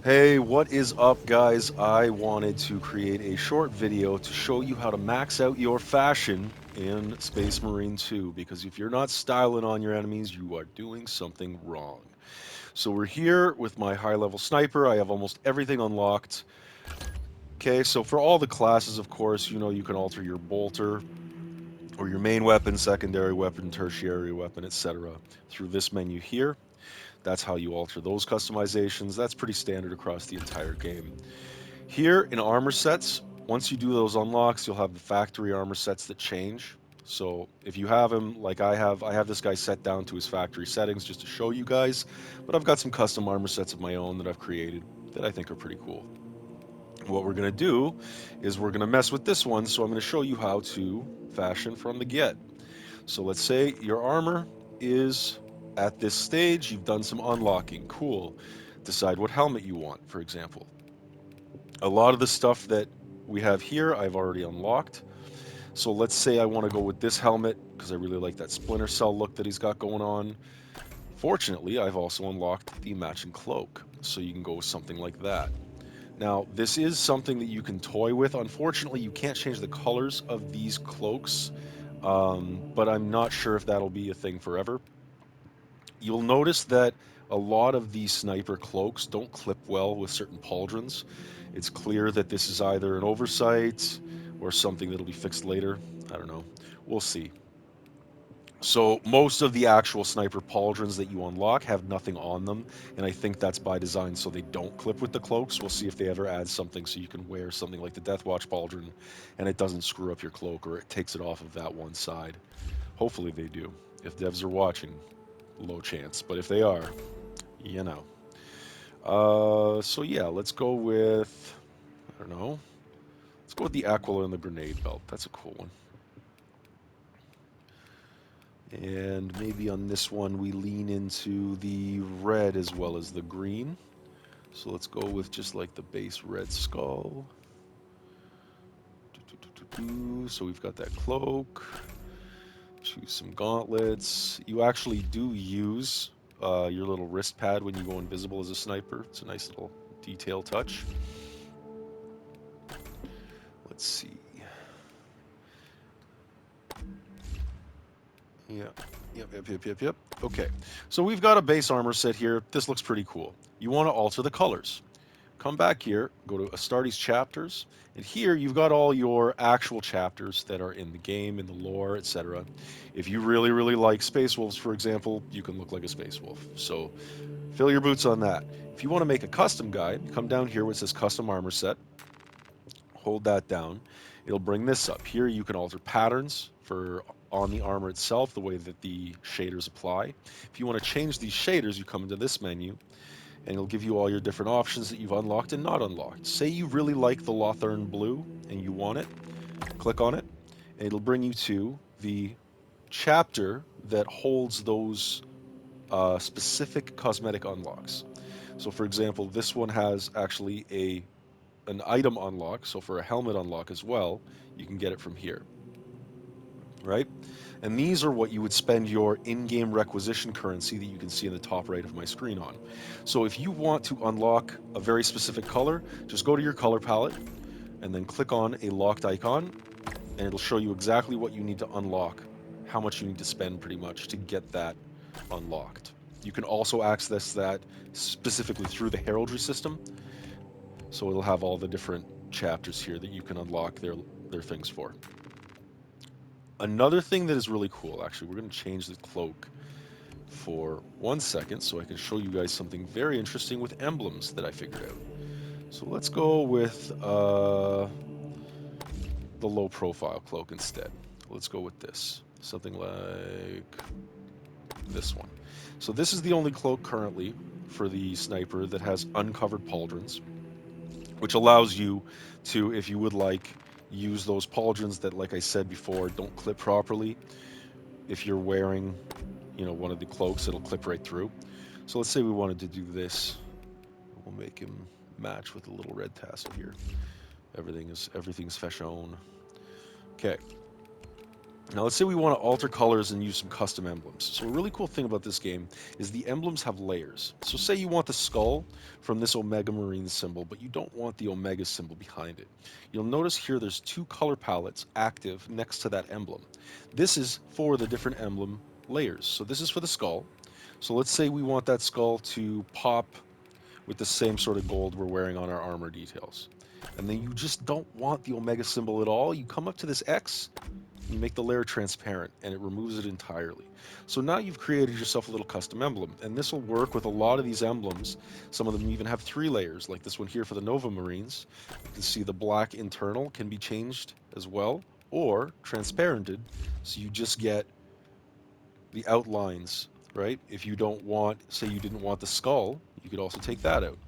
Hey, what is up, guys? I wanted to create a short video to show you how to max out your fashion in Space Marine 2, because if you're not styling on your enemies, you are doing something wrong. So we're here with my high-level sniper. I have almost everything unlocked. Okay, so for all the classes, of course, you can alter your bolter or your main weapon, secondary weapon, tertiary weapon, etc. through this menu here. That's how you alter those customizations. That's pretty standard across the entire game. Here in armor sets, once you do those unlocks, you'll have the factory armor sets that change. So if you have him like I have this guy set down to his factory settings just to show you guys, but I've got some custom armor sets of my own that I've created that I think are pretty cool. What we're going to do is we're going to mess with this one, so I'm going to show you how to fashion from the get. So let's say your armor is at this stage, you've done some unlocking. Cool. Decide what helmet you want, for example. A lot of the stuff that we have here, I've already unlocked. So let's say I want to go with this helmet because I really like that Splinter Cell look that he's got going on. Fortunately, I've also unlocked the matching cloak, so you can go with something like that. Now, this is something that you can toy with. Unfortunately, you can't change the colors of these cloaks, but I'm not sure if that'll be a thing forever. You'll notice that a lot of these sniper cloaks don't clip well with certain pauldrons. It's clear that this is either an oversight or something that'll be fixed later. I don't know. We'll see. So most of the actual sniper pauldrons that you unlock have nothing on them, and I think that's by design so they don't clip with the cloaks. We'll see if they ever add something so you can wear something like the Deathwatch pauldron and it doesn't screw up your cloak or it takes it off of that one side. Hopefully they do. If devs are watching, low chance, but if they are, you know. So yeah, let's go with, I don't know, let's go with the Aquila and the grenade belt. That's a cool one. And maybe on this one we lean into the red as well as the green. So let's go with just like the base red skull. So we've got that cloak. Choose some gauntlets. You actually do use your little wrist pad when you go invisible as a sniper. It's a nice little detail touch. Let's see. Yeah. Yep. Okay. So we've got a base armor set here. This looks pretty cool. You want to alter the colors. Come back here, go to Astartes chapters, and here you've got all your actual chapters that are in the game, in the lore, etc. If you really, really like Space Wolves, for example, you can look like a Space Wolf. So fill your boots on that. If you want to make a custom guide, come down here where it says Custom Armor Set, hold that down. It'll bring this up. Here you can alter patterns for on the armor itself, the way that the shaders apply. If you want to change these shaders, you come into this menu, and it'll give you all your different options that you've unlocked and not unlocked. Say you really like the Lothern blue and you want it, click on it, and it'll bring you to the chapter that holds those specific cosmetic unlocks. So, for example, this one has actually a an item unlock. So, for a helmet unlock as well, you can get it from here, right? And these are what you would spend your in-game requisition currency that you can see in the top right of my screen on. So if you want to unlock a very specific color, just go to your color palette and then click on a locked icon, and it'll show you exactly what you need to unlock, how much you need to spend pretty much to get that unlocked. You can also access that specifically through the heraldry system, so it'll have all the different chapters here that you can unlock their things for. Another thing that is really cool, actually, we're going to change the cloak for 1 second so I can show you guys something very interesting with emblems that I figured out. So let's go with the low profile cloak instead. Let's go with this, something like this one. So this is the only cloak currently for the sniper that has uncovered pauldrons, which allows you to, if you would like, use those pauldrons that, like I said before, don't clip properly. If you're wearing, one of the cloaks, it'll clip right through. So let's say we wanted to do this. We'll make him match with the little red tassel here. Everything's fashion. Okay. Now, let's say we want to alter colors and use some custom emblems. So a really cool thing about this game is the emblems have layers. So say you want the skull from this Omega Marine symbol, but you don't want the Omega symbol behind it. You'll notice here there's two color palettes active next to that emblem. This is for the different emblem layers. So this is for the skull. So let's say we want that skull to pop with the same sort of gold we're wearing on our armor details. And then you just don't want the Omega symbol at all. You come up to this X, you make the layer transparent, and it removes it entirely. So now you've created yourself a little custom emblem, and this will work with a lot of these emblems. Some of them even have 3 layers, like this one here for the Nova Marines. You can see the black internal can be changed as well, or transparented, so you just get the outlines, right? If you don't want, say you didn't want the skull, you could also take that out,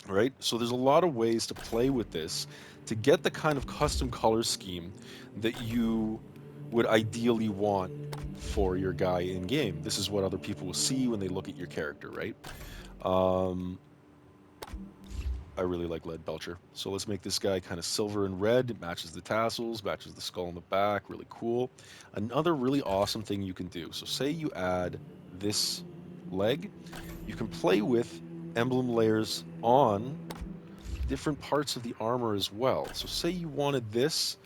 right? So there's a lot of ways to play with this to get the kind of custom color scheme that you would ideally want for your guy in game. This is what other people will see when they look at your character, right? Um, I really like Lead Belcher. So let's make this guy kind of silver and red. It matches the tassels, matches the skull in the back. Really cool. Another really awesome thing you can do. So say you add this leg, you can play with emblem layers on different parts of the armor as well. So say you wanted this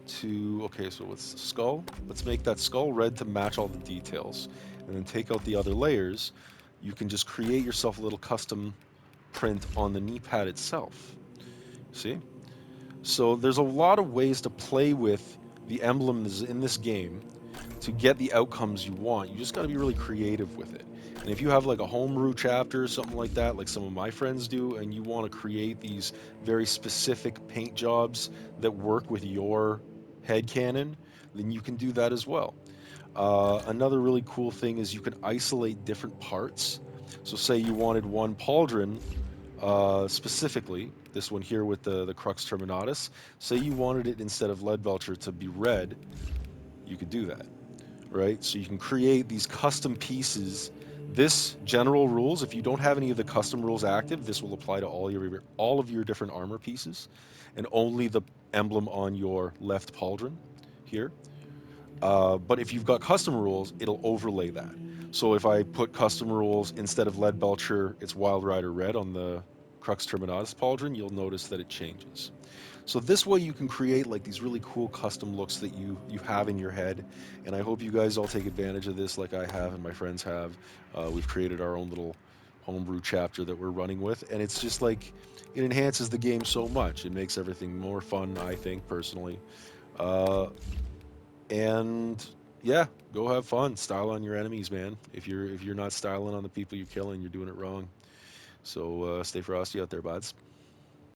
to, okay, so what's the skull? Let's make that skull red to match all the details. And then take out the other layers. You can just create yourself a little custom print on the knee pad itself. See? So there's a lot of ways to play with the emblems in this game to get the outcomes you want. You just got to be really creative with it. And if you have like a homebrew chapter or something like that, like some of my friends do, and you want to create these very specific paint jobs that work with your head canon, then you can do that as well. Another really cool thing is you can isolate different parts. So say you wanted one pauldron specifically, this one here with the Crux Terminatus, say you wanted it instead of Lead Belcher to be red, you could do that, right? So you can create these custom pieces. This general rules, if you don't have any of the custom rules active, this will apply to all of your different armor pieces, and only the emblem on your left pauldron here. But if you've got custom rules, it'll overlay that. So if I put custom rules instead of Lead Belcher, it's Wild Rider Red on the Crux Terminatus pauldron, you'll notice that it changes. So this way you can create like these really cool custom looks that you have in your head, and I hope you guys all take advantage of this like I have and my friends have. We've created our own little homebrew chapter that we're running with, and it's just like it enhances the game so much. It makes everything more fun, I think personally. Uh, and yeah, go have fun. Style on your enemies, man. If you're not styling on the people you're killing, you're doing it wrong. So stay frosty out there, buds.